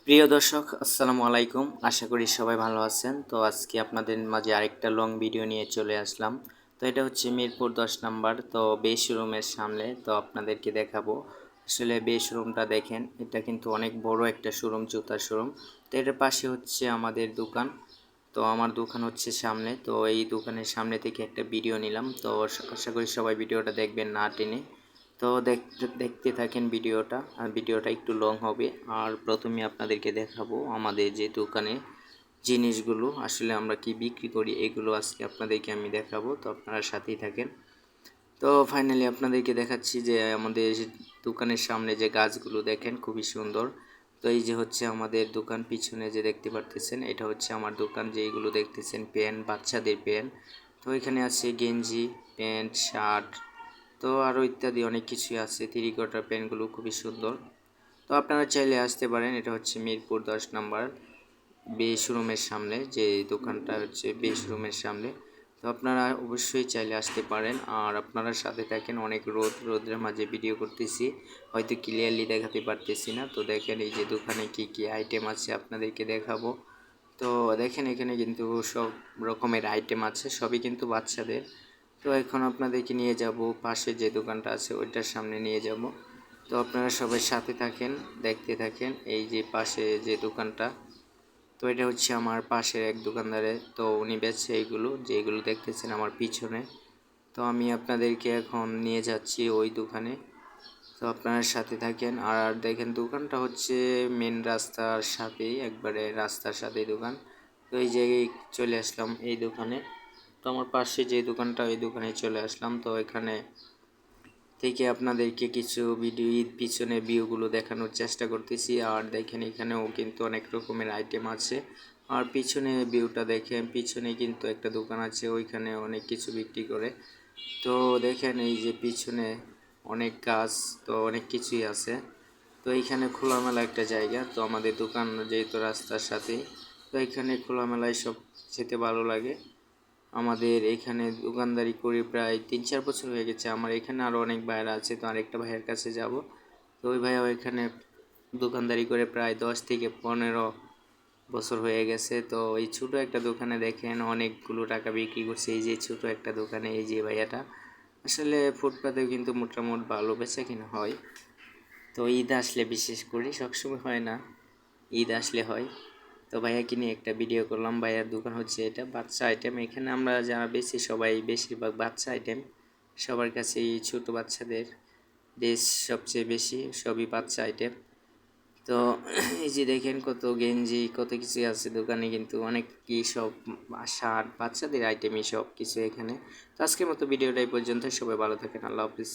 প্রিয় দর্শক, আসসালামু আলাইকুম। আশা করি সবাই ভালো আছেন। তো আজকে আপনাদের মাঝে আরেকটা লং ভিডিও নিয়ে চলে আসলাম। তো এটা হচ্ছে মিরপুর 10 নাম্বার, তো বে শোরুমের সামনে। তো আপনাদেরকে দেখাবো। আসলে বে শোরুমটা দেখেন, এটা কিন্তু অনেক বড় একটা শোরুম, জুতার শোরুম। তো এটার পাশে হচ্ছে আমাদের দোকান। তো আমার দোকান হচ্ছে সামনে। তো এই দোকানের সামনে থেকে একটা ভিডিও নিলাম। তো আশা করি সবাই ভিডিওটা দেখবেন না টেনে। তো দেখতে দেখতে থাকেন ভিডিওটা, আর ভিডিওটা একটু লং হবে। আর প্রথমে আপনাদেরকে দেখাবো আমাদের যে দোকানে জিনিসগুলো আসলে আমরা কি বিক্রি করি, এগুলো আজকে আপনাদেরকে আমি দেখাবো। তো আপনারা সাথেই থাকেন। তো ফাইনালি আপনাদেরকে দেখাচ্ছি যে আমাদের দোকানের সামনে যে গাছগুলো দেখেন, খুবই সুন্দর। তো এই যে হচ্ছে আমাদের দোকান, পিছনে যে দেখতে পারতেছেন এটা হচ্ছে আমার দোকান। যে এইগুলো দেখতেছেন প্যান্ট, বাচ্চাদের প্যান্ট। তো এখানে আছে গেঞ্জি, প্যান্ট, শার্ট, তো আরও ইত্যাদি অনেক কিছুই আছে। টেরিকটার প্যান্টগুলো খুবই সুন্দর। তো আপনারা চাইলে আসতে পারেন। এটা হচ্ছে মিরপুর 10 নাম্বার বে শোরুমের সামনে, যে দোকানটা হচ্ছে বে শোরুমের সামনে। তো আপনারা অবশ্যই চাইলে আসতে পারেন। আর আপনারা সাথে থাকেন। অনেক রোদের মাঝে ভিডিও করতেছি, হয়তো ক্লিয়ারলি দেখাতে পারতেছি না। তো দেখেন এই যে দোকানে কি কি আইটেম আছে আপনাদেরকে দেখাবো। তো দেখেন এখানে কিন্তু সব রকমের আইটেম আছে, সবই কিন্তু বাচ্চাদের। তো এখন আপনাদেরকে নিয়ে যাব পাশে যে দোকানটা আছে ওইটার সামনে নিয়ে যাব। তো আপনারা সবাই সাথে থাকেন, দেখতে থাকেন। এই যে পাশে যে দোকানটা, তো এটা হচ্ছে আমার পাশের এক দোকানদারের। তো উনি বেচছে এইগুলো, যেগুলো দেখতেছেন আমার পিছনে। তো আমি আপনাদেরকে এখন নিয়ে যাচ্ছি ওই দোকানে। তো আপনারা সাথে থাকেন। আর দেখেন দোকানটা হচ্ছে মেন রাস্তার সাথেই, একবারে রাস্তার সাথেই দোকান। তো এই জায়গায় চলে আসলাম এই দোকানে। তো আমার পাশে যে দোকানটা, ওই দোকানে চলে আসলাম। তো এখানে থেকে আপনাদেরকে কিছু ভিডিও পিছনে ভিউগুলো দেখানোর চেষ্টা করতেছি। আর দেখেন এখানেও কিন্তু অনেক রকমের আইটেম আছে। আর পিছনে ভিউটা দেখেন, পিছনে কিন্তু একটা দোকান আছে, ওইখানে অনেক কিছু বিক্রি করে। তো দেখেন এই যে পিছনে অনেক গাছ, তো অনেক কিছুই আছে। তো এইখানে খোলামেলা একটা জায়গা। তো আমাদের দোকান যেহেতু রাস্তার সাথেই, তো এখানে খোলামেলায় সব যেতে ভালো লাগে। আমাদের এখানে দোকানদারি করি প্রায় 3-4 বছর হয়ে গেছে। আমার এখানে আরও অনেক ভাইয়েরা আছে, তো আরেকটা ভাইয়ের কাছে যাব। তো ওই ভাইয়াও এখানে দোকানদারি করে প্রায় 10 থেকে 15 বছর হয়ে গেছে। তো এই ছোটো একটা দোকানে দেখেন অনেকগুলো টাকা বিক্রি করছে। এই যে ছোটো একটা দোকানে এই যে ভাইয়াটা, আসলে ফুটপাতেও কিন্তু মোটামুটি ভালো বেচা কিনা হয়। তো ঈদ আসলে বিশেষ করে, সবসময় হয় না, ঈদ আসলে হয়। তো ভাইয়াকে নিয়ে একটা ভিডিও করলাম। ভাইয়ার দোকান হচ্ছে এটা, বাচ্চা আইটেম। এখানে আমরা যারা বেশি সবাই বেশিরভাগ বাচ্চা আইটেম। সবার কাছে এই ছোটো বাচ্চাদের ড্রেস সবচেয়ে বেশি, সবই বাচ্চা আইটেম। তো এই যে দেখেন কত গেঞ্জি, কত কিছু আছে দোকানে, কিন্তু অনেক কি সব শার্ট, বাচ্চাদের আইটেমই সব কিছু এখানে। তো আজকের মতো ভিডিওটা এই পর্যন্ত। সবাই ভালো থাকেন, আল্লাহ হাফিজ।